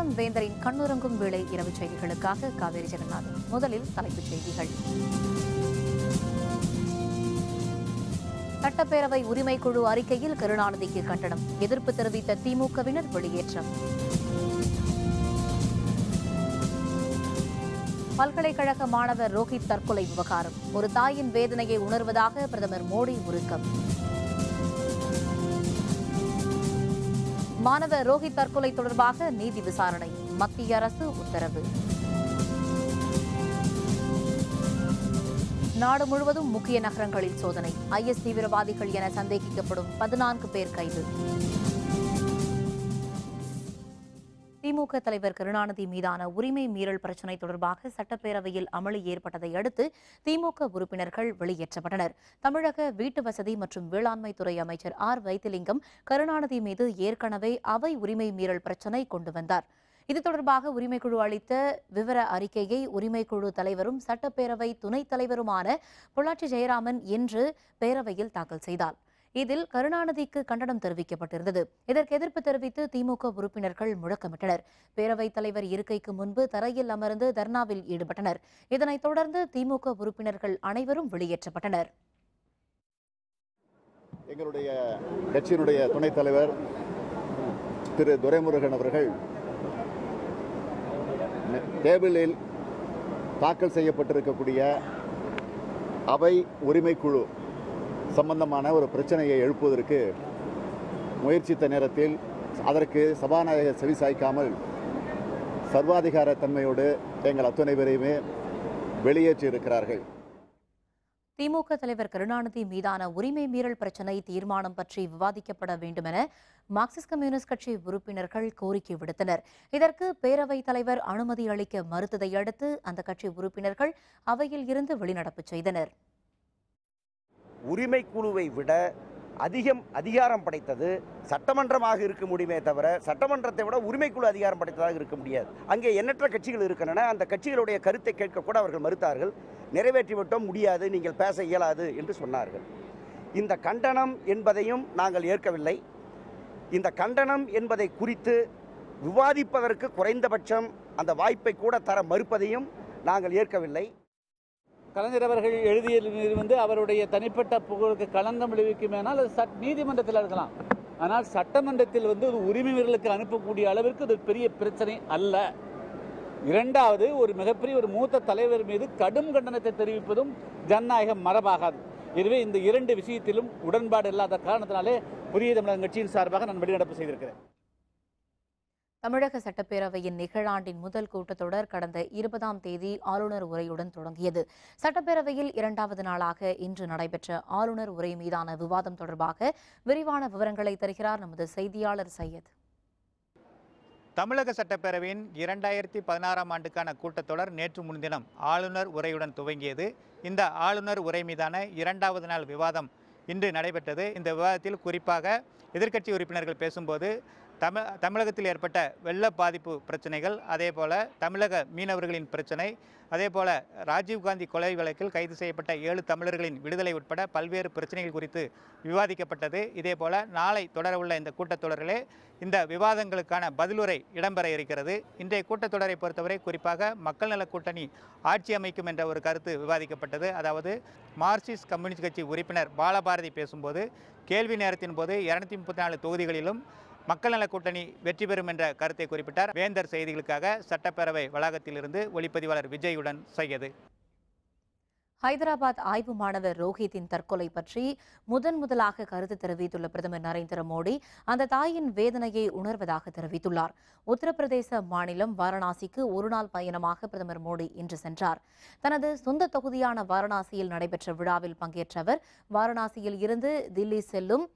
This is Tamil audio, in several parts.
வணக்கம். வேந்தரின் கண்ணுறங்கும் வேளை இரவு செய்திகளுக்காக காவேரி ஜெகநாதன். முதலில் தலைப்புச் செய்திகள். சட்டப்பேரவை உரிமைக்குழு அறிக்கையில் கருணாநிதிக்கு கண்டனம். எதிர்ப்பு தெரிவித்த திமுகவினர் வெளியேற்றம். பல்கலைக்கழக மாணவர் ரோஹித் தற்கொலை விவகாரம். ஒரு தாயின் வேதனையை உணர்வதாக பிரதமர் மோடி உருக்கம். மாணவர் ரோஹித் தற்கொலை தொடர்பாக நீதி விசாரணை. மத்திய அரசு உத்தரவு. நாடு முழுவதும் முக்கிய நகரங்களில் சோதனை. IS தீவிரவாதிகள் என சந்தேகிக்கப்படும் 14 பேர் கைது. திமுக தலைவர் கருணாநிதி மீதான உரிமை மீறல் பிரச்சினை தொடர்பாக சட்டப்பேரவையில் அமளி ஏற்பட்டதை அடுத்து திமுக உறுப்பினர்கள் வெளியேற்றப்பட்டனர். தமிழக வீட்டு வசதி மற்றும் வேளாண்மை துறை அமைச்சர் வைத்திலிங்கம் கருணாநிதி மீது ஏற்கனவே அவை உரிமை மீறல் பிரச்சினை கொண்டு வந்தார். இது தொடர்பாக உரிமைக்குழு அளித்த விவர அறிக்கையை உரிமைக்குழு தலைவரும் சட்டப்பேரவை துணைத் தலைவருமான பொள்ளாச்சி ஜெயராமன் இன்று பேரவையில் தாக்கல் செய்தார். இதில் கருணாநிதிக்கு கண்டனம் தெரிவிக்கப்பட்டிருந்தது. இதற்கு எதிர்ப்பு தெரிவித்து திமுக உறுப்பினர்கள் முழக்கமிட்டனர். பேரவைத் தலைவர் இருக்கைக்கு முன்பு தரையில் அமர்ந்து தர்ணாவில் ஈடுபட்டனர். இதனைத் தொடர்ந்து திமுக உறுப்பினர்கள் அனைவரும் வெளியேற்றப்பட்டனர். எங்களுடைய கட்சியினுடைய துணைத் தலைவர் திரு துரைமுருகன் அவர்கள் டேபிளில் தாக்கல் செய்யப்பட்டிருக்கக்கூடிய அவை உரிமைக்குழு சம்பந்தமான ஒரு பிரச்சனையை எழுப்புவதற்கு முயற்சித்த நேரத்தில் அதற்கு சபாநாயகர் செவிசாய்க்காமல் சர்வாதிகார தன்மையோடு எங்கள் அத்துணை பேரையுமே வெளியேற்றியிருக்கிறார்கள். திமுக தலைவர் கருணாநிதி மீதான உரிமை மீறல் பிரச்சினை தீர்மானம் பற்றி விவாதிக்கப்பட வேண்டும் என மார்க்சிஸ்ட் கம்யூனிஸ்ட் கட்சி உறுப்பினர்கள் கோரிக்கை விடுத்தனர். இதற்கு பேரவைத் தலைவர் அனுமதி அளிக்க மறுத்ததை அடுத்து அந்த கட்சி உறுப்பினர்கள் அவையில் இருந்து வெளிநடப்பு செய்தனர். உரிமை குழுவை விட அதிகாரம் படைத்தது சட்டமன்றமாக இருக்க முடியுமே தவிர சட்டமன்றத்தை விட உரிமைக்குழு அதிகாரம் படைத்ததாக இருக்க முடியாது. அங்கே எண்ணற்ற கட்சிகள் இருக்கின்றன. அந்த கட்சிகளுடைய கருத்தை கேட்க கூட அவர்கள் மறுத்தார்கள். நிறைவேற்றிவிட்டோம், முடியாது, நீங்கள் பேச இயலாது என்று சொன்னார்கள். இந்த கண்டனம் என்பதையும் நாங்கள் ஏற்கவில்லை. இந்த கண்டனம் என்பதை குறித்து விவாதிப்பதற்கு குறைந்தபட்சம் அந்த வாய்ப்பை கூட தர மறுப்பதையும் நாங்கள் ஏற்கவில்லை. கலைஞர் அவர்கள் எழுதியது அவருடைய தனிப்பட்ட புகழுக்கு களங்கம் விளைவிக்குமேனால் அது நீதிமன்றத்தில் இருக்கலாம். ஆனால் சட்டமன்றத்தில் ஒரு உரிமை மீறலுக்கு அனுப்பக்கூடிய அளவிற்கு அது பெரிய பிரச்சனை அல்ல. இரண்டாவது, ஒரு மிகப்பெரிய ஒரு மூத்த தலைவர் மீது கடும் கண்டனத்தை தெரிவிப்பதும் ஜனநாயக மரபாகாது. எனவே இந்த இரண்டு விஷயத்திலும் உடன்பாடு இல்லாத காரணத்தினாலே புதிய தமிழகம் கட்சியின் சார்பாக நான் வெளிநடப்பு செய்திருக்கிறேன். தமிழக சட்டப்பேரவையின் நிகழாண்டின் முதல் கூட்டத்தொடர் கடந்த 20ஆம் தேதி ஆளுநர் உரையுடன் தொடங்கியது. சட்டப்பேரவையில் 2வது நாளாக இன்று நடைபெற்ற ஆளுநர் உரை மீதான விவாதம் தொடர்பாக விரிவான விவரங்களை தருகிறார் நமது செய்தியாளர் சையத். தமிழக சட்டப்பேரவையின் 2016ஆம் ஆண்டுக்கான கூட்டத்தொடர் நேற்று முன்தினம் ஆளுநர் உரையுடன் துவங்கியது. இந்த ஆளுநர் உரை மீதான 2வது நாள் விவாதம் இன்று நடைபெற்றது. இந்த விவாதத்தில் குறிப்பாக எதிர்க்கட்சி உறுப்பினர்கள் பேசும்போது தமிழகத்தில் ஏற்பட்ட வெள்ள பாதிப்பு பிரச்சனைகள், அதேபோல தமிழக மீனவர்களின் பிரச்சனை, அதேபோல ராஜீவ்காந்தி கொலை வழக்கில் கைது செய்யப்பட்ட 7 தமிழர்களின் விடுதலை உட்பட பல்வேறு பிரச்சனைகள் குறித்து விவாதிக்கப்பட்டது. இதேபோல நாளை தொடரவுள்ள இந்த கூட்டத்தொடரிலே இந்த விவாதங்களுக்கான பதிலுரை இடம்பெற இருக்கிறது. இன்றைய கூட்டத்தொடரை பொறுத்தவரை குறிப்பாக மக்கள் நல கூட்டணி ஆட்சி அமைக்கும் என்ற ஒரு கருத்து விவாதிக்கப்பட்டது. அதாவது மார்க்சிஸ்ட் கம்யூனிஸ்ட் கட்சி உறுப்பினர் பாலபாரதி பேசும்போது கேள்வி நேரத்தின் போது 234 தொகுதிகளிலும் மக்கள் நல கூட்டணி வெற்றி பெறும் என்ற கருத்தை குறிப்பிட்டார். வேந்தர் செய்திகளுக்காக சட்டப்பேரவை வளாகத்திலிருந்து ஒளிப்பதிவாளர் விஜயுடன் சையது. ஹைதராபாத் ஆய்வு மாணவர் ரோஹித்தின் தற்கொலை பற்றி முதலாக கருத்து தெரிவித்துள்ள பிரதமர் நரேந்திர மோடி அந்த தாயின் வேதனையை உணர்வதாக தெரிவித்துள்ளார். உத்தரப்பிரதேச மாநிலம் வாரணாசிக்கு ஒருநாள் பயணமாக பிரதமர் மோடி இன்று சென்றார். தனது சொந்த தொகுதியான வாரணாசியில் நடைபெற்ற விழாவில் பங்கேற்ற அவர் வாரணாசியில் இருந்து தில்லி செல்லும்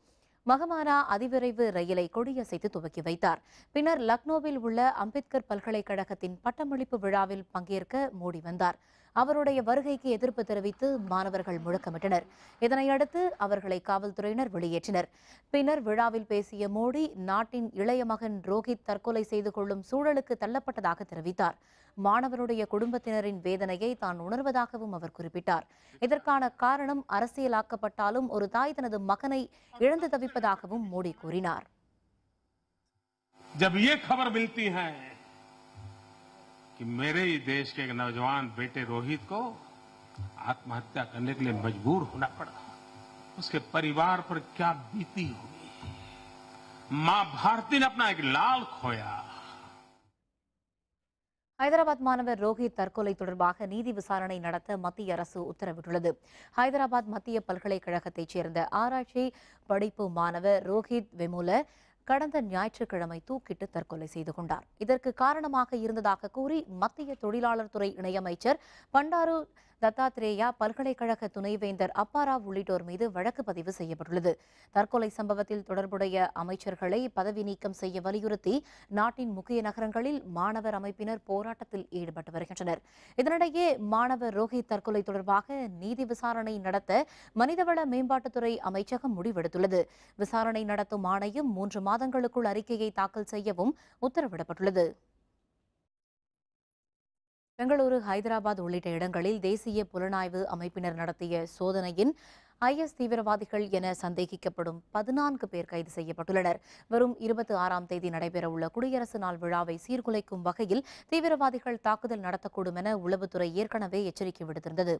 மகமானா அதிவிரைவு ரயிலை கொடியசைத்து துவக்கி வைத்தார். பின்னர் லக்னோவில் உள்ள அம்பேத்கர் பல்கலைக்கழகத்தின் பட்டமளிப்பு விழாவில் பங்கேற்க மோடி வந்தார். அவருடைய வருகைக்கு எதிர்ப்பு தெரிவித்து மாணவர்கள் முழக்கமிட்டனர். இதனையடுத்து அவர்களை காவல்துறையினர் வெளியேற்றினர். பின்னர் விழாவில் பேசிய மோடி நாட்டின் இளைய மகன் ரோஹித் தற்கொலை செய்து கொள்ளும் சூழலுக்கு தள்ளப்பட்டதாக தெரிவித்தார். மாணவருடைய குடும்பத்தினரின் வேதனையை தான் உணர்வதாகவும் அவர் குறிப்பிட்டார். இதற்கான காரணம் அரசியலாக்கப்பட்டாலும் ஒரு தாய் தனது மகனை இழந்து தவிப்பதாகவும் மோடி கூறினார். जब ये खबर मिलती है कि मेरे ही देश के एक नौजवान बेटे रोहित को आत्महत्या करने के लिए मजबूर होना पड़ा। उसके परिवार पर क्या बीती होगी। मां भारती ने अपना एक लाल खोया। ஹைதராபாத் மாணவர் ரோஹித் தற்கொலை தொடர்பாக நீதி விசாரணை நடத்த மத்திய அரசு உத்தரவிட்டுள்ளது. ஹைதராபாத் மத்திய பல்கலைக்கழகத்தைச் சேர்ந்த ஆராய்ச்சி படிப்பு மாணவர் ரோஹித் வெமுல கடந்த ஞாயிற்றுக்கிழமை தூக்கிட்டு தற்கொலை செய்து கொண்டார். இதற்கு காரணமாக இருந்ததாக கூறி மத்திய தொழிலாளர் துறை இணையமைச்சர் பண்டாரு தத்தாத்ரேயா, பல்கலைக்கழக துணைவேந்தர் அப்பாராவ் உள்ளிட்டோர் மீது வழக்கு பதிவு செய்யப்பட்டுள்ளது. தற்கொலை சம்பவத்தில் தொடர்புடைய அமைச்சர்களை பதவி நீக்கம் செய்ய வலியுறுத்தி நாட்டின் முக்கிய நகரங்களில் மாணவர் அமைப்பினர் போராட்டத்தில் ஈடுபட்டு வருகின்றனர். இதனிடையே மாணவர் ரோஹித் தற்கொலை தொடர்பாக நீதி விசாரணை நடத்த மனிதவள மேம்பாட்டுத்துறை அமைச்சகம் முடிவெடுத்துள்ளது. விசாரணை நடத்தும் ஆணையம் 3 மாதங்களுக்குள் அறிக்கையை தாக்கல் செய்யவும் உத்தரவிடப்பட்டுள்ளது. பெங்களூரு, ஹைதராபாத் உள்ளிட்ட இடங்களில் தேசிய புலனாய்வு அமைப்பினர் நடத்திய சோதனையின் IS தீவிரவாதிகள் என சந்தேகிக்கப்படும் 14 பேர் கைது செய்யப்பட்டுள்ளனர். வரும் 26ஆம் தேதி நடைபெறவுள்ள குடியரசு நாள் விழாவை சீர்குலைக்கும் வகையில் தீவிரவாதிகள் தாக்குதல் நடத்தக்கூடும் என உளவுத்துறை ஏற்கனவே எச்சரிக்கை விடுத்திருந்தது.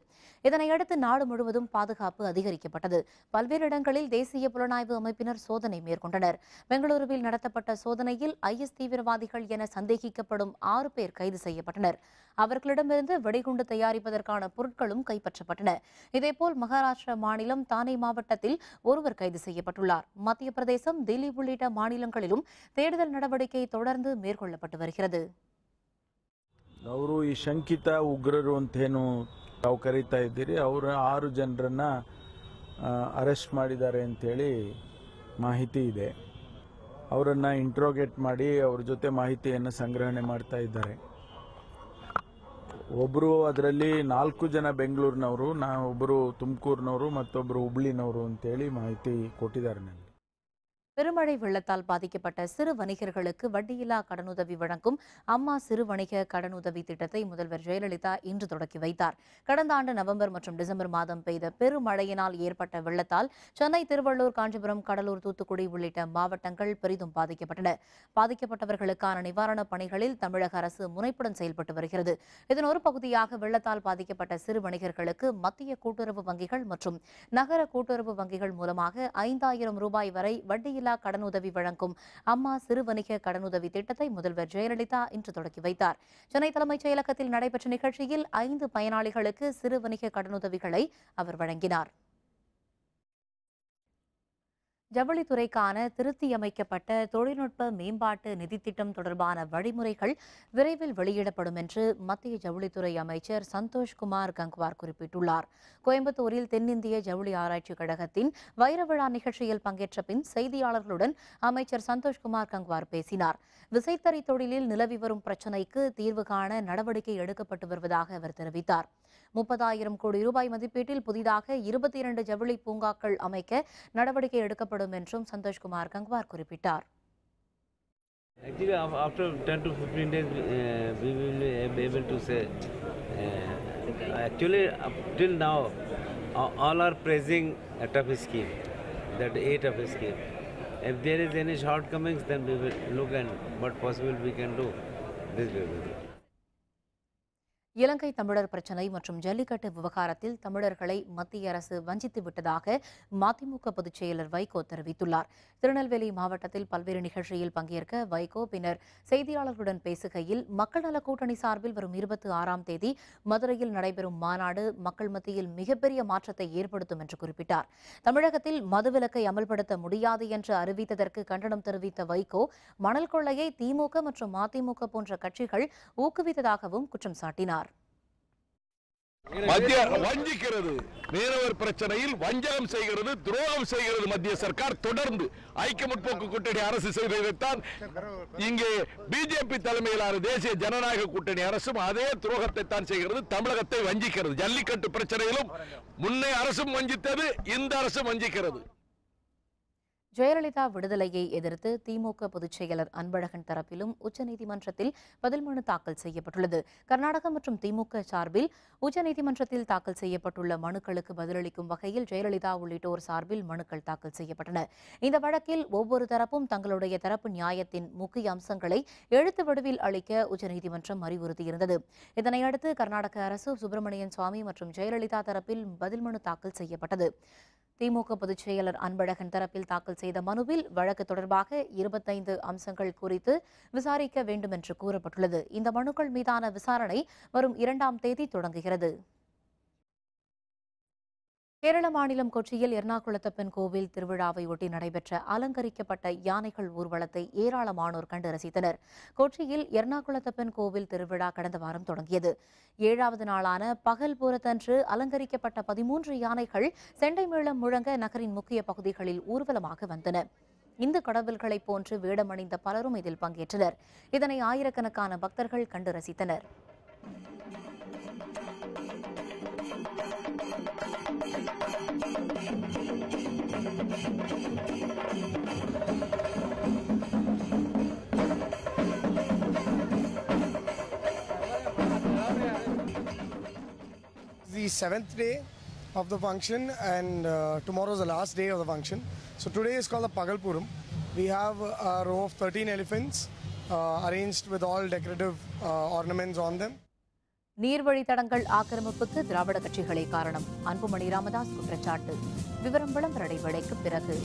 இதனையடுத்து நாடு முழுவதும் பாதுகாப்பு அதிகரிக்கப்பட்டது. பல்வேறு இடங்களில் தேசிய புலனாய்வு அமைப்பினர் சோதனை மேற்கொண்டனர். பெங்களூருவில் நடத்தப்பட்ட சோதனையில் IS தீவிரவாதிகள் என சந்தேகிக்கப்படும் 6 பேர் கைது செய்யப்பட்டனர். அவர்களிடமிருந்து வெடிகுண்டு தயாரிப்பதற்கான பொருட்களும் கைப்பற்றப்பட்டன. இதேபோல் மகாராஷ்டிரா மாநிலம் தானே மாவட்டத்தில் ஒருவர் கைது செய்யப்பட்டுள்ளார். மத்திய பிரதேசம், தில்லி உள்ளிட்ட மாநிலங்களிலும் தேடுதல் நடவடிக்கை தொடர்ந்து மேற்கொள்ளப்பட்டு வருகிறது. ಅವರು ಈ ಶಂಕಿತ ಉಗ್ರರು ಅಂತೇನು ತಾವು ಕರೀತಾ ಇದ್ದೀರಿ, ಅವರು 6 ಜನರನ್ನ ಅರೆಸ್ಟ್ ಮಾಡಿದ್ದಾರೆ ಅಂತೇಳಿ ಮಾಹಿತಿ ಇದೆ. ಅವರನ್ನ ಇಂಟ್ರೋಗೇಟ್ ಮಾಡಿ ಅವ್ರ ಜೊತೆ ಮಾಹಿತಿಯನ್ನು ಸಂಗ್ರಹಣೆ ಮಾಡ್ತಾ ಇದ್ದಾರೆ. ಒಬ್ಬರು ಅದರಲ್ಲಿ 4 ಜನ ಬೆಂಗಳೂರಿನವರು, ಒಬ್ಬರು ತುಮಕೂರಿನವರು, ಮತ್ತೊಬ್ಬರು ಹುಬ್ಳಿನವರು ಅಂತೇಳಿ ಮಾಹಿತಿ ಕೊಟ್ಟಿದ್ದಾರೆ ನನಗೆ. பெருமழை வெள்ளத்தால் பாதிக்கப்பட்ட சிறு வணிகர்களுக்கு வட்டியில்லா கடனுதவி வழங்கும் அம்மா சிறு வணிக கடனுதவி திட்டத்தை முதல்வர் ஜெயலலிதா இன்று தொடக்கி வைத்தார். கடந்த ஆண்டு நவம்பர் மற்றும் டிசம்பர் மாதம் பெய்த பெருமழையினால் ஏற்பட்ட வெள்ளத்தால் சென்னை, திருவள்ளூர், காஞ்சிபுரம், கடலூர், தூத்துக்குடி உள்ளிட்ட மாவட்டங்கள் பெரிதும் பாதிக்கப்பட்டன. பாதிக்கப்பட்டவர்களுக்கான நிவாரணப் பணிகளில் தமிழக அரசு முனைப்புடன் செயல்பட்டு வருகிறது. இதன் ஒரு பகுதியாக வெள்ளத்தால் பாதிக்கப்பட்ட சிறு வணிகர்களுக்கு மத்திய கூட்டுறவு வங்கிகள் மற்றும் நகர கூட்டுறவு வங்கிகள் மூலமாக 5000 ரூபாய் வரை வட்டியில்லா கடனுதவி வழங்கும் அம்மா சிறு வணிக கடனுதவி திட்டத்தை முதல்வர் ஜெயலலிதா இன்று தொடக்கி வைத்தார். சென்னை தலைமைச் செயலகத்தில் நடைபெற்ற நிகழ்ச்சியில் 5 பயனாளிகளுக்கு சிறு வணிக கடனுதவிகளை அவர் வழங்கினார். ஜவுளித்துறைக்கான திருத்தியமைக்கப்பட்ட தொழில்நுட்ப மேம்பாட்டு நிதித்திட்டம் தொடர்பான வழிமுறைகள் விரைவில் வெளியிடப்படும் என்று மத்திய ஜவுளித்துறை அமைச்சர் சந்தோஷ்குமார் கங்குவார் குறிப்பிட்டுள்ளார். கோயம்புத்தூரில் தென்னிந்திய ஜவுளி ஆராய்ச்சி கழகத்தின் வைர விழா நிகழ்ச்சியில் பங்கேற்ற பின் செய்தியாளர்களுடன் அமைச்சர் சந்தோஷ்குமார் கங்குவார் பேசினார். விசைத்தறி தொழிலில் நிலவி வரும் பிரச்சினைக்கு தீர்வு காண நடவடிக்கை எடுக்கப்பட்டு வருவதாக அவர் தெரிவித்தார். 30,000 கோடி ரூபாய் மதிப்பீட்டில் புதிதாக 22 ஜவுளி பூங்காக்கள் அமைக்க நடவடிக்கை எடுக்கப்படும் என்றும் சந்தோஷ்குமார் கங்குவார் குறிப்பிட்டார். Actually, after 10 to 15 days, we will be able to say. Actually, up till now, all are praising a tough scheme, that a tough scheme. If there is any shortcomings, then we will look at what possible we can do. This we will do. இலங்கை தமிழர் பிரச்சினை மற்றும் ஜல்லிக்கட்டு விவகாரத்தில் தமிழர்களை மத்திய அரசு வஞ்சித்து விட்டதாக மதிமுக பொதுச் செயலர் வைகோ தெரிவித்துள்ளார். திருநெல்வேலி மாவட்டத்தில் பல்வேறு நிகழ்ச்சியில் பங்கேற்க வைகோ பின்னர் செய்தியாளர்களுடன் பேசுகையில் மக்கள் நல கூட்டணி சார்பில் வரும் 26ஆம் தேதி மதுரையில் நடைபெறும் மாநாடு மக்கள் மத்தியில் மிகப்பெரிய மாற்றத்தை ஏற்படுத்தும் என்று குறிப்பிட்டார். தமிழகத்தில் மதுவிலக்கை அமல்படுத்த முடியாது என்று அறிவித்ததற்கு கண்டனம் தெரிவித்த வைகோ மணல் கொள்ளையை திமுக மற்றும் மதிமுக போன்ற கட்சிகள் ஊக்குவித்ததாகவும் குற்றம் சாட்டினார். மத்திய வஞ்சிக்கிறது, மீனவர் பிரச்சனையில் வஞ்சகம் செய்கிறது, துரோகம் செய்கிறது மத்திய சர்க்கார் தொடர்ந்து. ஐக்கிய முற்போக்கு கூட்டணி அரசு செய்ததைத்தான் இங்கே பிஜேபி தலைமையிலான தேசிய ஜனநாயக கூட்டணி அரசும் அதே துரோகத்தை தான் செய்கிறது, தமிழகத்தை வஞ்சிக்கிறது. ஜல்லிக்கட்டு பிரச்சனையிலும் முன்னே அரசும் வஞ்சித்தது, இந்த அரசும் வஞ்சிக்கிறது. ஜெயலலிதா விடுதலையை எதிர்த்து திமுக பொதுச் செயலர் அன்பழகன் தரப்பிலும் உச்சநீதிமன்றத்தில் பதில் மனு தாக்கல் செய்யப்பட்டுள்ளது. கர்நாடக மற்றும் திமுக சார்பில் உச்சநீதிமன்றத்தில் தாக்கல் செய்யப்பட்டுள்ள மனுக்களுக்கு பதிலளிக்கும் வகையில் ஜெயலலிதா உள்ளிட்டோர் சார்பில் மனுக்கள் தாக்கல் செய்யப்பட்டன. இந்த வழக்கில் ஒவ்வொரு தரப்பும் தங்களுடைய தரப்பு நியாயத்தின் முக்கிய அம்சங்களை எழுத்து வடிவில் அளிக்க உச்சநீதிமன்றம் அறிவுறுத்தியிருந்தது. இதனையடுத்து கர்நாடக அரசு சுப்பிரமணியன் சுவாமி மற்றும் ஜெயலலிதா தரப்பில் பதில் மனு தாக்கல் செய்யப்பட்டது. திமுக பொதுச் செயலர் அன்பழகன் தரப்பில் தாக்கல் செய்த மனுவில் வழக்கு தொடர்பாக 25 அம்சங்கள் குறித்து விசாரிக்க வேண்டும் என்று கூறப்பட்டுள்ளது. இந்த மனுக்கள் மீதான விசாரணை வரும் 2ஆம் தேதி தொடங்குகிறது. கேரள மாநிலம் கொச்சியில் எர்ணாகுளத்தப்பன் கோவில் திருவிழாவை ஒட்டி நடைபெற்ற அலங்கரிக்கப்பட்ட யானைகள் ஊர்வலத்தை ஏராளமானோர் கண்டு ரசித்தனர். கொச்சியில் எர்ணாகுளத்தப்பன் கோவில் திருவிழா கடந்த வாரம் தொடங்கியது. 7வது நாளான பகல்பூரத்தன்று அலங்கரிக்கப்பட்ட 13 யானைகள் செண்டை மேளம் முழங்க நகரின் முக்கிய பகுதிகளில் ஊர்வலமாக வந்தன. இந்து கடவுள்களைப் போன்று வேடமணிந்த பலரும் இதில் பங்கேற்றனர். இதனை ஆயிரக்கணக்கான பக்தர்கள் கண்டு ரசித்தனர். The 7th day of the function and tomorrow is the last day of the function. So today is called the Pagalpuram. We have a row of 13 elephants arranged with all decorative ornaments on them. நீர்வழித்தடங்கள் ஆக்கிரமிப்புக்கு திராவிட கட்சிகளே காரணம். அன்புமணி ராமதாஸ் குற்றச்சாட்டு. விவரம் விளம்பர இடைவேளைக்கு பிறகு.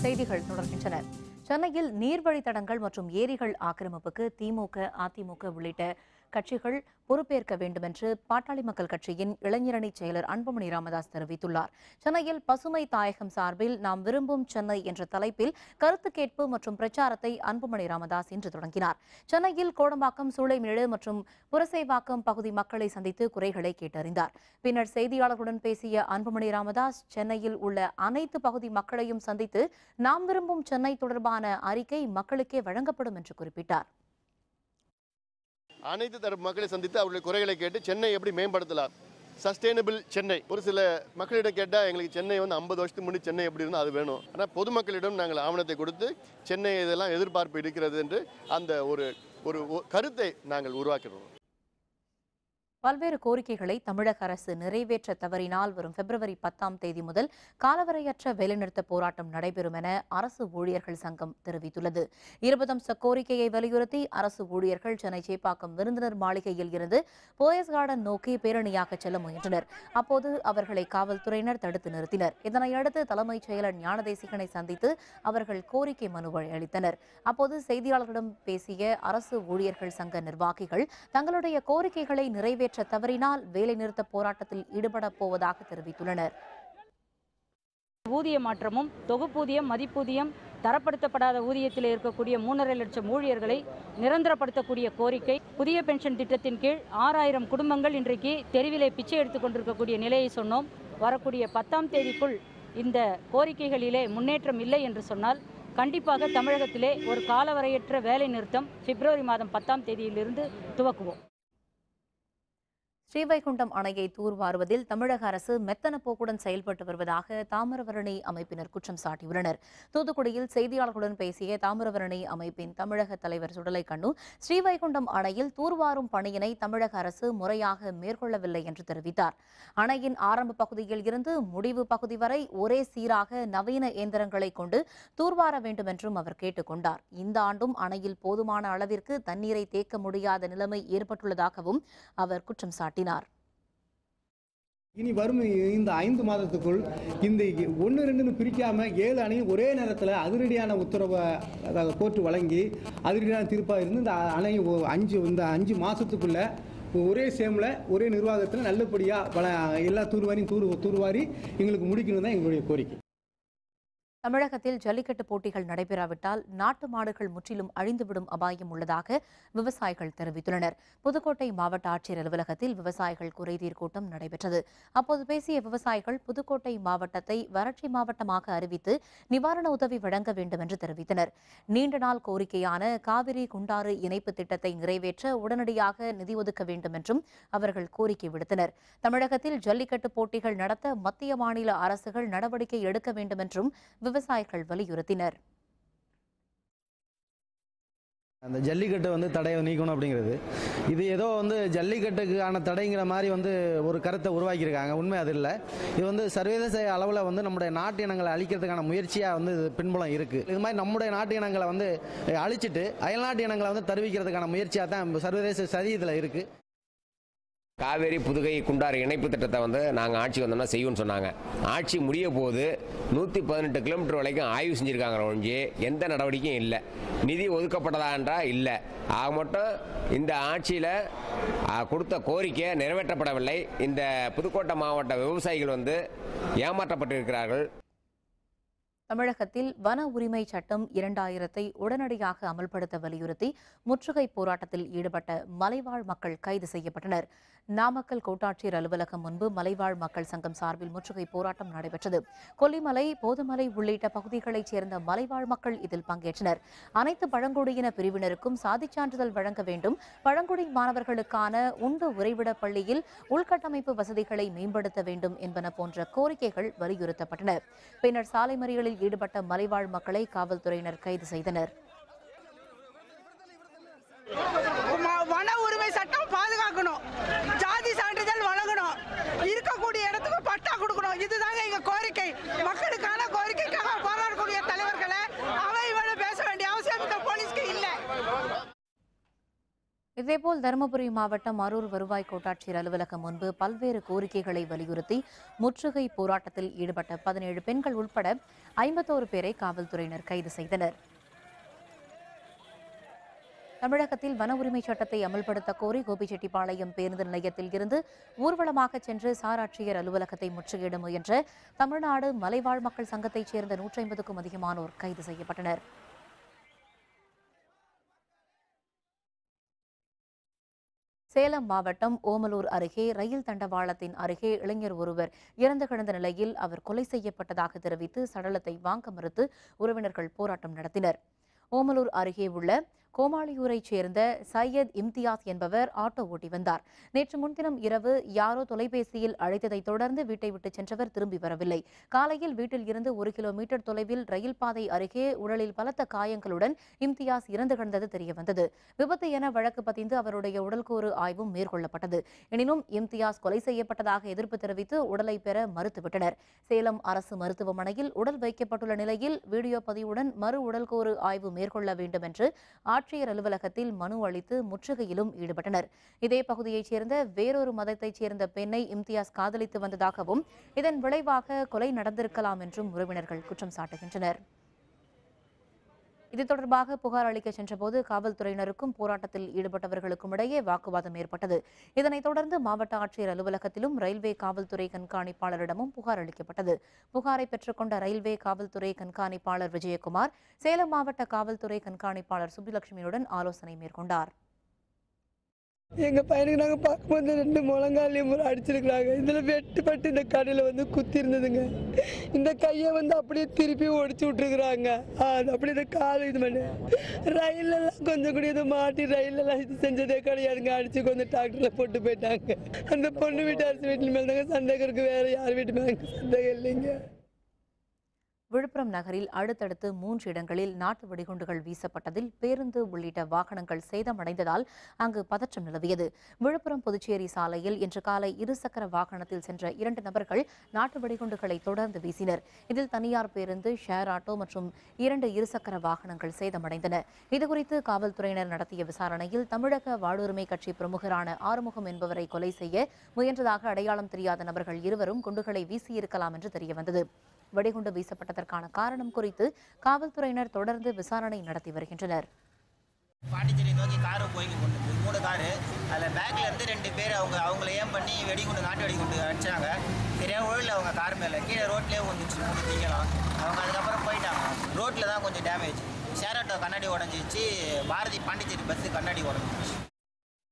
செய்திகள் தொடர்கின்றன. சென்னையில் நீர்வழித்தடங்கள் மற்றும் ஏரிகள் ஆக்கிரமிப்புக்கு திமுக, அதிமுக உள்ளிட்ட கட்சிகள் பொறுப்பேற்க வேண்டும் என்று பாட்டாளி மக்கள் கட்சியின் இளைஞரணி செயலர் அன்புமணி ராமதாஸ் தெரிவித்துள்ளார். சென்னையில் பசுமை தாயகம் சார்பில் நாம் விரும்பும் சென்னை என்ற தலைப்பில் கருத்து கேட்பு மற்றும் பிரச்சாரத்தை அன்புமணி ராமதாஸ் இன்று தொடங்கினார். சென்னையில் கோடம்பாக்கம், சூளைமேடு மற்றும் புரசைவாக்கம் பகுதி மக்களை சந்தித்து குறைகளை கேட்டறிந்தார். பின்னர் செய்தியாளர்களுடன் பேசிய அன்புமணி ராமதாஸ் சென்னையில் உள்ள அனைத்து பகுதி மக்களையும் சந்தித்து நாம் விரும்பும் சென்னை தொடர்பான அறிக்கை மக்களுக்கே வழங்கப்படும் என்று குறிப்பிட்டார். அனைத்து தரப்பு மக்களை சந்தித்து அவர்களுடைய குறைகளை கேட்டு சென்னை எப்படி மேம்படுத்தலாம், சஸ்டைனபிள் சென்னை. ஒரு சில மக்களிடம் கேட்டால் எங்களுக்கு சென்னை 50 வருஷத்துக்கு முன்னாடி சென்னை எப்படி இருந்தோ அது வேணும். ஆனால் பொதுமக்களிடம் நாங்கள் ஆவணத்தை கொடுத்து சென்னை இதெல்லாம் எதிர்பார்ப்பு இருக்கிறது என்று அந்த ஒரு கருத்தை நாங்கள் உருவாக்கிறோம். பல்வேறு கோரிக்கைகளை தமிழக அரசு நிறைவேற்ற தவறினால் வரும் பிப்ரவரி 10ஆம் தேதி முதல் காலவரையற்ற வேலைநிறுத்த போராட்டம் நடைபெறும் என அரசு ஊழியர்கள் சங்கம் தெரிவித்துள்ளது. 20 அம்ச கோரிக்கையை வலியுறுத்தி அரசு ஊழியர்கள் சென்னை சேப்பாக்கம் விருந்தினர் மாளிகையில் இருந்து போயஸ் கார்டன் நோக்கி பேரணியாக செல்ல முயன்றனர். அப்போது அவர்களை காவல்துறையினர் தடுத்து நிறுத்தினர். இதனையடுத்து தலைமைச் செயலர் ஞானதேசிகனை சந்தித்து அவர்கள் கோரிக்கை மனுவை அளித்தனர். அப்போது செய்தியாளர்களிடம் பேசிய அரசு ஊழியர்கள் சங்க நிர்வாகிகள் தங்களுடைய கோரிக்கைகளை நிறைவேற்ற தவறினால் வேலைநிறுத்த போராட்டத்தில் ஈடுபட போவதாக தெரிவித்துள்ளனர். ஊதிய மாற்றமும், தொகுப்பூதியம், மதிப்பூதியம், தரப்படுத்தப்படாத ஊதியத்தில் இருக்கக்கூடிய 3.5 லட்சம் ஊழியர்களை நிரந்தரப்படுத்தக்கூடிய கோரிக்கை, புதிய பென்ஷன் திட்டத்தின் கீழ் 6000 குடும்பங்கள் இன்றைக்கு தெருவிலே பிச்சை எடுத்துக் கொண்டிருக்கக்கூடிய நிலையை சொன்னோம். வரக்கூடிய 10ஆம் தேதிக்குள் இந்த கோரிக்கைகளிலே முன்னேற்றம் இல்லை என்று சொன்னால் கண்டிப்பாக தமிழகத்திலே ஒரு காலவரையற்ற வேலை நிறுத்தம் பிப்ரவரி மாதம் 10ஆம் தேதியிலிருந்து துவக்குவோம். ஸ்ரீவைகுண்டம் அணையை தூர்வாருவதில் தமிழக அரசு மெத்தன போக்குடன் செயல்பட்டு வருவதாக தாமிரபரணி அமைப்பினர் குற்றம் சாட்டியுள்ளனர். தூத்துக்குடியில் செய்தியாளர்களுடன் பேசிய தாமிரபரணி அமைப்பின் தமிழக தலைவர் சுடலை கண்ணு, ஸ்ரீவைகுண்டம் அணையில் தூர்வாரும் பணியினை தமிழக அரசு முறையாக மேற்கொள்ளவில்லை என்று தெரிவித்தார். அணையின் ஆரம்ப பகுதியில் இருந்து முடிவு பகுதி வரை ஒரே சீராக நவீன இயந்திரங்களை கொண்டு தூர்வார வேண்டும் என்றும் அவர் கேட்டுக் கொண்டார். இந்த ஆண்டும் அணையில் போதுமான அளவிற்கு தண்ணீரை தேக்க முடியாத நிலைமை ஏற்பட்டுள்ளதாகவும் அவர் குற்றம் சாட்டினார். இனி வரும் இந்த 5 மாதத்துக்குள் இந்த 1-2 பிரிக்காம 7 அணையும் ஒரே நேரத்தில் அதிரடியான உத்தரவை கோர்ட்டு வழங்கி அதிரடியான தீர்ப்பாக இருந்து இந்த அணை 5 மாதத்துக்குள்ள ஒரே சேமில் ஒரே நிர்வாகத்தில் நல்லபடியாக எல்லா தூர்வாரி எங்களுக்கு முடிக்கணும் தான் எங்களுடைய கோரிக்கை. தமிழகத்தில் ஜல்லிக்கட்டு போட்டிகள் நடைபெறாவிட்டால் நாட்டு மாடுகள் முற்றிலும் அழிந்துவிடும் அபாயம் உள்ளதாக விவசாயிகள் தெரிவித்துள்ளனர். புதுக்கோட்டை மாவட்ட ஆட்சியர் அலுவலகத்தில் விவசாயிகள் குறைதீர் கூட்டம் நடைபெற்றது. அப்போது பேசிய விவசாயிகள் புதுக்கோட்டை மாவட்டத்தை வறட்சி மாவட்டமாக அறிவித்து நிவாரண உதவி வழங்க வேண்டும் என்று தெரிவித்தனர். நீண்ட நாள் கோரிக்கையான காவிரி குண்டாறு இணைப்பு திட்டத்தை நிறைவேற்ற உடனடியாக நிதி ஒதுக்க வேண்டும் என்றும் அவர்கள் கோரிக்கை விடுத்தனர். தமிழகத்தில் ஜல்லிக்கட்டு போட்டிகள் நடத்த மத்திய மாநில அரசுகள் நடவடிக்கை எடுக்க வேண்டும் என்றும் விவசாயிகள் வலியுறுத்தினர். அந்த ஜல்லிக்கட்டு தடையை நீக்கணும் அப்படிங்கிறது இது ஏதோ ஜல்லிக்கட்டுக்கான தடைங்கிற மாதிரி ஒரு கருத்தை உருவாக்கியிருக்காங்க. உண்மை அது இல்லை. இது சர்வதேச அளவில் நம்முடைய நாட்டு இனங்களை அழிக்கிறதுக்கான முயற்சியாக இது பின்புலம் இருக்குது. இது மாதிரி நம்முடைய நாட்டு இனங்களை அழிச்சிட்டு அயல்நாட்டு இனங்களை தருவிக்கிறதுக்கான முயற்சியாக தான் சர்வதேச சதி இதில் இருக்குது. காவேரி புதுகை குண்டாறு இணைப்பு திட்டத்தை நாங்கள் ஆட்சி வந்தோம்னா செய்வோம்னு சொன்னாங்க. ஆட்சி முடிய போது 118 கிலோமீட்டர் வரைக்கும் ஆய்வு செஞ்சுருக்காங்க ஒழிஞ்சு எந்த நடவடிக்கையும் இல்லை. நிதி ஒதுக்கப்பட்டதான்றா இல்லை. ஆக மட்டும் இந்த ஆட்சியில் கொடுத்த கோரிக்கை நிறைவேற்றப்படவில்லை. இந்த புதுக்கோட்டை மாவட்ட விவசாயிகள் ஏமாற்றப்பட்டிருக்கிறார்கள். தமிழகத்தில் வன உரிமை சட்டம் 2000 உடனடியாக அமல்படுத்த வலியுறுத்தி முற்றுகை போராட்டத்தில் ஈடுபட்ட மலைவாழ் மக்கள் கைது செய்யப்பட்டனர். நாமக்கல் கோட்டாட்சியர் அலுவலகம் முன்பு மலைவாழ் மக்கள் சங்கம் சார்பில் முற்றுகை போராட்டம் நடைபெற்றது. கொல்லிமலை, போதுமலை உள்ளிட்ட பகுதிகளைச் சேர்ந்த மலைவாழ் மக்கள் இதில் பங்கேற்றனர். அனைத்து பழங்குடியின பிரிவினருக்கும் சாதிச் சான்றிதழ் வழங்க வேண்டும், பழங்குடி மாணவர்களுக்கான உண்டு உறைவிட பள்ளியில் உள்கட்டமைப்பு வசதிகளை மேம்படுத்த வேண்டும் என்பன போன்ற கோரிக்கைகள் வலியுறுத்தப்பட்டன. பின்னர் சாலை மறியலில் ஈடுபட்ட மலைவாழ் மக்களை காவல்துறையினர் கைது செய்தனர். வன உரிமை சட்டம் பாதுகாக்கணும், ஜாதி சான்றிதழ் வழங்கணும், இருக்கக்கூடிய இடத்துக்கு பட்டா கொடுக்கணும். இதுதாங்க எங்க கோரிக்கை. மக்களுக்கான கோரிக்கைக்காக போராடக்கூடிய தலைவர்களை அவை பேச வேண்டிய அவசியம் இந்த போலீஸ்க்கு இல்லை. இதேபோல் தருமபுரி மாவட்டம் அரூர் வருவாய் கோட்டாட்சியர் அலுவலகம் முன்பு பல்வேறு கோரிக்கைகளை வலியுறுத்தி முற்றுகை போராட்டத்தில் ஈடுபட்ட 17 பெண்கள் உட்பட 51 பேரை காவல்துறையினர் கைது செய்தனர். தமிழகத்தில் வன உரிமை சட்டத்தை அமல்படுத்த கோரி கோபிச்செட்டிப்பாளையம் பேருந்து நிலையத்தில் இருந்து ஊர்வலமாக சென்று சார் ஆட்சியர் அலுவலகத்தை முற்றுகையிட முயன்ற தமிழ்நாடு மலைவாழ் மக்கள் சங்கத்தைச் சேர்ந்த 150க்கும் அதிகமானோர் கைது செய்யப்பட்டனர். சேலம் மாவட்டம் ஓமலூர் அருகே ரயில் தண்டவாளத்தின் அருகே இளைஞர் ஒருவர் இறந்து கிடந்த நிலையில் அவர் கொலை செய்யப்பட்டதாக தெரிவித்து சடலத்தை வாங்க மறுத்து உறவினர்கள் போராட்டம் நடத்தினர். ஓமலூர் அருகே உள்ள கோமாளியூரைச் சேர்ந்த சையத் இம்தியாஸ் என்பவர் ஆட்டோ ஓட்டி வந்தார். நேற்று முன்தினம் இரவு யாரோ தொலைபேசியில் அழைத்ததைத் தொடர்ந்து வீட்டை விட்டு சென்றவர் திரும்பி வரவில்லை. காலையில் வீட்டில் இருந்து 1 கிலோமீட்டர் தொலைவில் ரயில் பாதை அருகே உடலில் பலத்த காயங்களுடன் இம்தியாஸ் இறந்து கிடந்தது தெரியவந்தது. விபத்து என வழக்கு பதிந்து அவருடைய உடல்கூறு ஆய்வும் மேற்கொள்ளப்பட்டது. எனினும் இம்தியாஸ் கொலை செய்யப்பட்டதாக எதிர்ப்பு தெரிவித்து உடலை பெற மறுத்துவிட்டனர். சேலம் அரசு மருத்துவமனையில் உடல் வைக்கப்பட்டுள்ள நிலையில் வீடியோ பதிவுடன் மறு உடல்கூறு ஆய்வு மேற்கொள்ள வேண்டும் என்று ஆட்சியர் அலுவலகத்தில் மனு அளித்து முற்றுகையிலும் ஈடுபட்டனர். இதே பகுதியைச் சேர்ந்த வேறொரு மதத்தைச் சேர்ந்த பெண்ணை இம்தியாஸ் காதலித்து வந்ததாகவும் இதன் விளைவாக கொலை நடந்திருக்கலாம் என்றும் உறவினர்கள் குற்றம் சாட்டுகின்றனர். இது தொடர்பாக புகார் அளிக்க சென்றபோது காவல்துறையினருக்கும் போராட்டத்தில் ஈடுபட்டவர்களுக்கும் இடையே வாக்குவாதம் ஏற்பட்டது. இதனைத் தொடர்ந்து மாவட்ட ஆட்சியர் அலுவலகத்திலும் ரயில்வே காவல்துறை கண்காணிப்பாளரிடமும் புகார் அளிக்கப்பட்டது. புகாரை பெற்றுக்கொண்ட ரயில்வே காவல்துறை கண்காணிப்பாளர் விஜயகுமார் சேலம் மாவட்ட காவல்துறை கண்காணிப்பாளர் சுப்புலட்சுமியுடன் ஆலோசனை மேற்கொண்டார். எங்க பையனுக்கு நாங்க பார்க்கும்போது 2 முழங்காலையும் அடிச்சிருக்கிறாங்க. இதுல வெட்டுப்பட்டு இந்த கடையில குத்தி இருந்ததுங்க. இந்த கையை அப்படியே திருப்பி ஒடிச்சு விட்டுருக்குறாங்க. அப்படி இந்த கால் இது பண்ணு ரயில் எல்லாம் கொஞ்சம் கூட இது மாட்டி ரயில் எல்லாம் இது செஞ்சதே கிடையாதுங்க. அடிச்சு கொஞ்சம் டாக்டர்ல போட்டு போயிட்டாங்க. அந்த பொண்ணு வீட்டு அரசு வீட்டு மேல தாங்க சந்தேகம் இருக்கு. வேற யார் வீட்டு மேல சந்தேகம் இல்லைங்க. விழுப்புரம் நகரில் அடுத்தடுத்து 3 இடங்களில் நாட்டு வெடிகுண்டுகள் வீசப்பட்டதில் பேருந்து உள்ளிட்ட வாகனங்கள் சேதமடைந்ததால் அங்கு பதற்றம் நிலவியது. விழுப்புரம் புதுச்சேரி சாலையில் இன்று காலை இருசக்கர வாகனத்தில் சென்ற 2 நபர்கள் நாட்டு வெடிகுண்டுகளை தொடர்ந்து வீசினர். இதில் தனியார் பேருந்து, ஷேர் ஆட்டோ மற்றும் 2 இருசக்கர வாகனங்கள் சேதமடைந்தன. இதுகுறித்து காவல்துறையினர் நடத்திய விசாரணையில் தமிழக வாழ்வுரிமை கட்சி பிரமுகரான ஆறுமுகம் என்பவரை கொலை செய்ய முயன்றதாக அடையாளம் தெரியாத நபர்கள் இருவரும் குண்டுகளை வீசியிருக்கலாம் என்று தெரியவந்தது. வெடிகுண்டு வீசப்பட்டதற்கான காரணம் குறித்து காவல்துறையினர் தொடர்ந்து விசாரணை நடத்தி வருகின்றனர். பாண்டிச்சேரி நோக்கி காரு போய்க்கு கொண்டு 3 காரு அதில் பேக்கில் இருந்து 2 பேர் அவங்கள ஏம் பண்ணி வெடிகுண்டு நாட்டு வெடிகுண்டு அடிச்சாங்க. சரியாக ஒழுவில் அவங்க கார் மேலே கீழே ரோட்லேயே வந்துச்சு 3 திங்கலாம். அவங்க அதுக்கப்புறம் போயிட்டாங்க. ரோட்டில் தான் கொஞ்சம் டேமேஜ். ஷேர் ஆட்டோ கண்ணாடி உடஞ்சிச்சு. பாரதி பாண்டிச்சேரி பஸ்ஸு கண்ணாடி உடஞ்சிச்சு.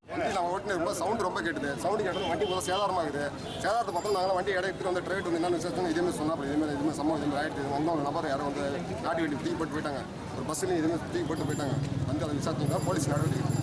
வண்டி நாங்கள் ஓட்டின ரொம்ப சவுண்டு ரொம்ப கேட்டுது. சவுண்டு கேட்டது வண்டி முதல்ல சேதாரமாகுது. சேதாரத்தை பார்த்தா நாங்கள் வண்டி எடுத்துட்டு வந்து டிரைவர் வந்து என்ன விசேஷம் இதேமாதிரி சொன்னால் இதேமாதிரி சம்பவம் இதேமாதிரி ஆகிடுது. வந்தவங்க நபர் யாரும் வந்து நாட்டு வெட்டி தூக்கி போட்டு போயிட்டாங்க. ஒரு பஸ்ஸுலையும் இதேமாதிரி தூக்கி போட்டு போயிட்டாங்க. வந்து அதை விசாரிச்சு போலீஸ் நடவடிக்கை.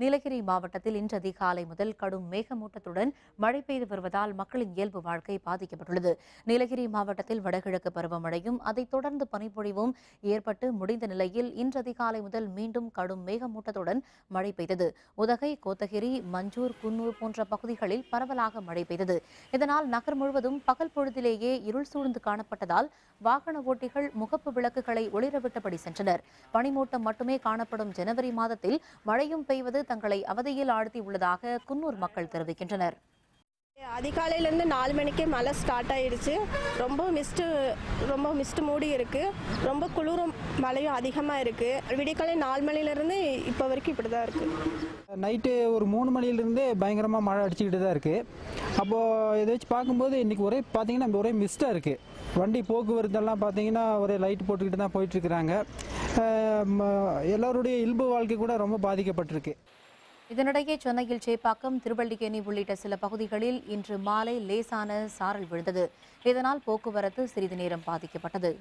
நீலகிரி மாவட்டத்தில் இன்று அதிகாலை முதல் கடும் மேகமூட்டத்துடன் மழை பெய்து வருவதால் மக்களின் இயல்பு வாழ்க்கை பாதிக்கப்பட்டுள்ளது. நீலகிரி மாவட்டத்தில் வடகிழக்கு பருவமழையும் அதைத் தொடர்ந்து பனிப்பொழிவும் ஏற்பட்டு முடிந்த நிலையில் இன்று அதிகாலை முதல் மீண்டும் கடும் மேகமூட்டத்துடன் மழை பெய்தது. உதகை, கோத்தகிரி, மஞ்சூர், குன்னூர் போன்ற பகுதிகளில் பரவலாக மழை பெய்தது. இதனால் நகர் முழுவதும் பகல் பொழுதிலேயே இருள் சூழ்ந்து காணப்பட்டதால் வாகன ஓட்டிகள் முகப்பு விளக்குகளை ஒளிரவிட்டபடி சென்றனர். பனிமூட்டம் மட்டுமே காணப்படும் ஜனவரி மாதத்தில் மழையும் பெய்வது தங்களை அவதியில் ஆழ்த்தி உள்ளதாக குன்னூர் மக்கள் தெரிவிக்கின்றனர். அதிகாலையிலேருந்து 4 மணிக்கே மழை ஸ்டார்ட் ஆயிடுச்சு. ரொம்ப மிஸ்ட் மூடி இருக்கு. ரொம்ப குளிரும் மழையும் அதிகமாக இருக்கு. விடிகாலை 4 மணிலேருந்து இப்போ வரைக்கும் இப்படி தான் இருக்கு. நைட்டு ஒரு 3 மணிலேருந்தே பயங்கரமாக மழை அடிச்சுக்கிட்டு தான் இருக்கு. அப்போது இதை வச்சு பார்க்கும்போது இன்றைக்கி பார்த்தீங்கன்னா ஒரே மிஸ்டாக இருக்குது. வண்டி போக்குவரத்தெல்லாம் பார்த்தீங்கன்னா ஒரே லைட் போட்டுக்கிட்டு தான் போயிட்டுருக்குறாங்க. எல்லோருடைய இயல்பு வாழ்க்கை கூட ரொம்ப பாதிக்கப்பட்டிருக்கு. இதனிடையே சென்னையில் சேப்பாக்கம், திருவல்லிக்கேணி உள்ளிட்ட சில பகுதிகளில் இன்று மாலை லேசான சாரல் விழுந்தது. இதனால் போக்குவரத்து சிறிது நேரம் பாதிக்கப்பட்டது.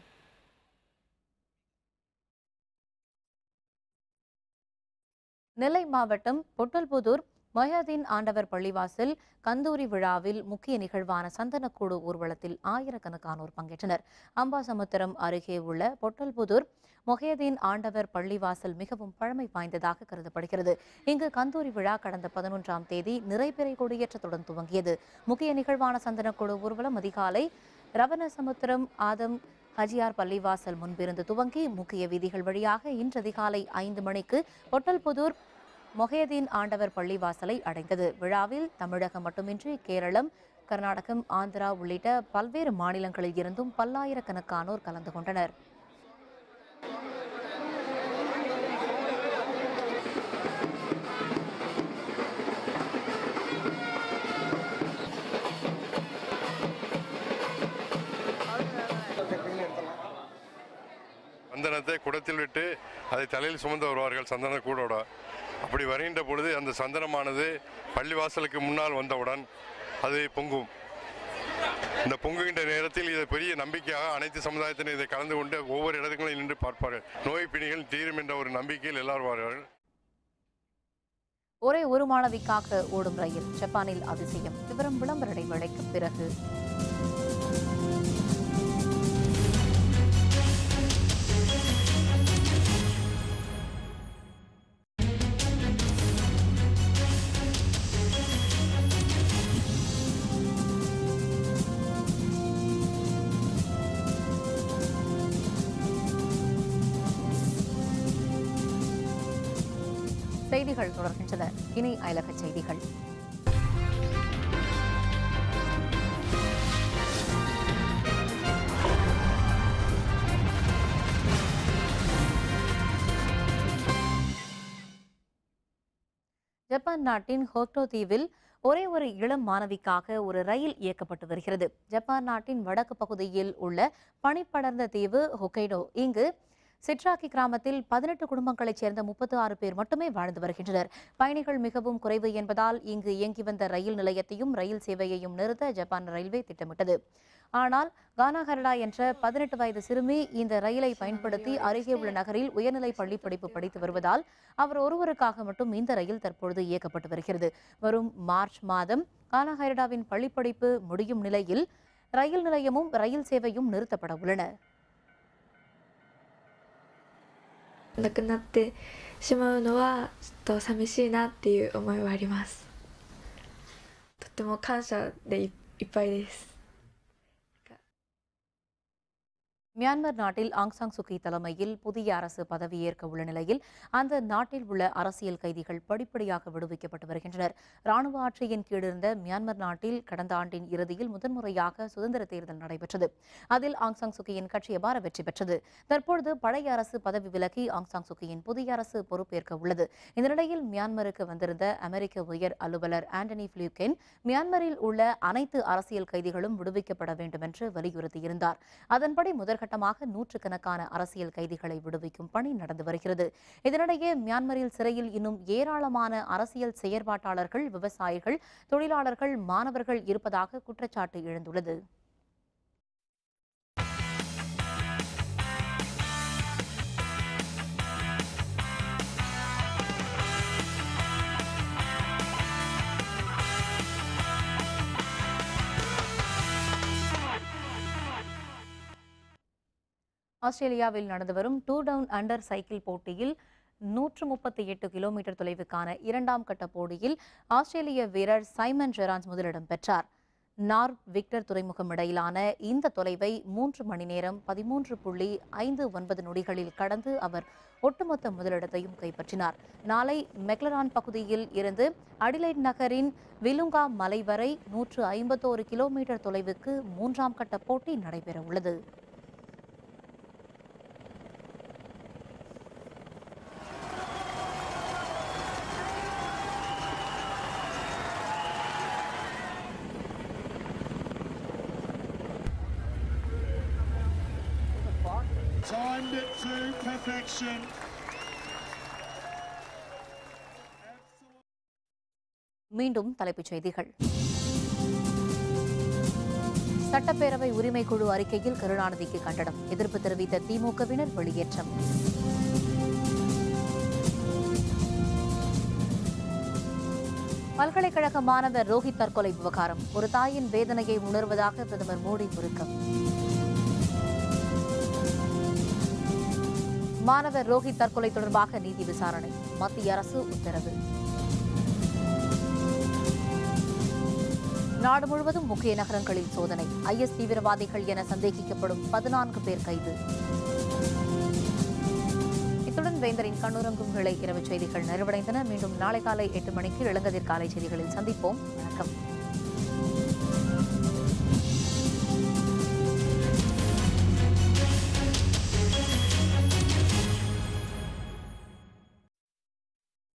நெல்லை மாவட்டம் பொட்டல்புதூர் மொஹிதீன் ஆண்டவர் பள்ளிவாசல் கந்தூரி விழாவில் முக்கிய நிகழ்வான சந்தனக்கூடு ஊர்வலத்தில் ஆயிரக்கணக்கானோர் பங்கேற்றனர். அம்பாசமுத்திரம் அருகே உள்ள பொட்டல்புதூர் மொஹிதீன் ஆண்டவர் பள்ளிவாசல் மிகவும் பழமை வாய்ந்ததாக கருதப்படுகிறது. இங்கு கந்தூரி விழா கடந்த 11ஆம் தேதி நிறைபிறை கொடியேற்றத்துடன் துவங்கியது. முக்கிய நிகழ்வான சந்தனக்கூடு ஊர்வலம் அதிகாலை ரவணசமுத்திரம் ஆதம் ஹஜியார் பள்ளிவாசல் முன்பிருந்து துவங்கி முக்கிய வீதிகள் வழியாக இன்று அதிகாலை 5 மணிக்கு பொட்டல்புதூர் மொஹிதீன் ஆண்டவர் பள்ளிவாசலை அடைந்தது. விழாவில் தமிழகம் மட்டுமின்றி கேரளம், கர்நாடகம், ஆந்திரா உள்ளிட்ட பல்வேறு மாநிலங்களில் இருந்தும் பல்லாயிரக்கணக்கானோர் கலந்து கொண்டனர். சந்தனத்தை குடத்தில் விட்டு அதை தலையில் சுமந்து வருவார்கள் சந்தன கூடோட. அப்படி வருகின்ற பொழுது அந்த சந்தனமானது பள்ளிவாசலுக்கு முன்னால் வந்தவுடன் அது பொங்கும். இந்த பொங்குகின்ற நேரத்தில் இது பெரிய நம்பிக்கையாக அனைத்து சமுதாயத்தினர் இதை கலந்து கொண்டு ஒவ்வொரு இடங்களில் நின்று பார்ப்பார்கள். நோய் பிணிகள் தீரும் என்ற ஒரு நம்பிக்கையில் எல்லாரும் வருவார்கள். ஒரே ஒரு மாணவிக்காக ஓடும் ரயில் ஜப்பானில் அதிசயம். விவரம் விளம்பர இடைவேளைக்கு பிறகு. செய்திகள் தொடர்கின்றன. இனி அயலக செய்திகள். ஜப்பான் நாட்டின் ஹோக்டோ தீவில் ஒரே ஒரு இளம் மாணவிக்காக ஒரு ரயில் இயக்கப்பட்டு வருகிறது. ஜப்பான் நாட்டின் வடக்கு பகுதியில் உள்ள பனிப்படர்ந்த தீவு ஹொக்கைடோ. இங்கு சிட்ராக்கி கிராமத்தில் 18 குடும்பங்களைச் சேர்ந்த 36 பேர் மட்டுமே வாழ்ந்து வருகின்றனர். பயணிகள் மிகவும் குறைவு என்பதால் இங்கு இயங்கி வந்த ரயில் நிலையத்தையும் ரயில் சேவையையும் நிறுத்த ஜப்பான் ரயில்வே திட்டமிட்டது. ஆனால் கானாஹரடா என்ற 18 வயது சிறுமி இந்த ரயிலை பயன்படுத்தி அருகே உள்ள நகரில் உயர்நிலை பள்ளி படிப்பு படித்து வருவதால் அவர் ஒருவருக்காக மட்டும் இந்த ரயில் தற்பொழுது இயக்கப்பட்டு வருகிறது. வரும் மார்ச் மாதம் கானாஹரடாவின் பள்ளிப்படிப்பு முடியும் நிலையில் ரயில் நிலையமும் ரயில் சேவையும் நிறுத்தப்பட உள்ளன. なくなってしまうのはちょっと寂しいなっていう思いはあります。とっても感謝でいっぱいです。மியான்மர் நாட்டில் ஆங் சாங் சூகி தலைமையில் புதிய அரசு பதவியேற்க உள்ள நிலையில் அந்த நாட்டில் உள்ள அரசியல் கைதிகள் படிப்படியாக விடுவிக்கப்பட்டு வருகின்றனர். ராணுவ ஆட்சியின் கீழ் இருந்த மியான்மர் நாட்டில் கடந்த ஆண்டின் இறுதியில் முதன்முறையாக சுதந்திர தேர்தல் நடைபெற்றது. அதில் ஆங் சாங் சூகியின் கட்சி அபார வெற்றி பெற்றது. தற்பொழுது பழைய அரசு பதவி விலகி ஆங் சாங் சூகியின் புதிய அரசு பொறுப்பேற்க உள்ளது. இந்த நிலையில் மியான்மருக்கு வந்திருந்த அமெரிக்க உயர் அலுவலர் ஆண்டனி பிளியூகென் மியான்மரில் உள்ள அனைத்து அரசியல் கைதிகளும் விடுவிக்கப்பட வேண்டும் என்று வலியுறுத்தியிருந்தார். அதன்படி கட்டமாக நூற்றுக்கணக்கான அரசியல் கைதிகளை விடுவிக்கும் பணி நடந்து வருகிறது. இதனிடையே மியான்மரில் சிறையில் இன்னும் ஏராளமான அரசியல் செயற்பாட்டாளர்கள், விவசாயிகள், தொழிலாளர்கள், மாணவர்கள் இருப்பதாக குற்றச்சாட்டு எழுந்துள்ளது. ஆஸ்திரேலியாவில் நடந்து வரும் 2 டவுன் அண்டர் சைக்கிள் போட்டியில் 138 கிலோமீட்டர் தொலைவுக்கான இரண்டாம் கட்ட போட்டியில் ஆஸ்திரேலிய வீரர் சைமன் ஜெரான்ஸ் முதலிடம் பெற்றார். நார்த் விக்டர் துறைமுகம் இடையிலான இந்த தொலைவை 3 மணி நேரம் 13.59 நொடிகளில் கடந்து அவர் ஒட்டுமொத்த முதலிடத்தையும் கைப்பற்றினார். நாளை மெக்லரான் பகுதியில் இருந்து அடிலைட் நகரின் விலுங்கா மலை வரை 151 கிலோமீட்டர் தொலைவுக்கு 3ஆம் கட்ட போட்டி நடைபெற உள்ளது. Timed it to perfection. மீண்டும் தலைப்புச் செய்திகள். சட்டப்பேரவை உரிமைக்குழு அறிக்கையில் கருணாநிதிக்கு கண்டனம். எதிர்ப்பு தெரிவித்த திமுகவினர் வெளியேற்றம். பல்கலைக்கழக மாணவர் ரோஹித் தற்கொலை விவகாரம். ஒரு தாயின் வேதனையை உணர்வதாக பிரதமர் மோடி முறுக்கம். மாணவர் ரோஹித் தற்கொலை தொடர்பாக நீதி விசாரணை. மத்திய அரசு உத்தரவு. நாடு முழுவதும் முக்கிய நகரங்களில் சோதனை. IS தீவிரவாதிகள் என சந்தேகிக்கப்படும் 14 பேர் கைது. இத்துடன் வேந்தரின் கண்ணுறங்கும் வேளை இரவு செய்திகள் நிறைவடைந்தன. மீண்டும் நாளை காலை 8 மணிக்கு இளங்கதிர் காலை செய்திகளில் சந்திப்போம். வணக்கம்.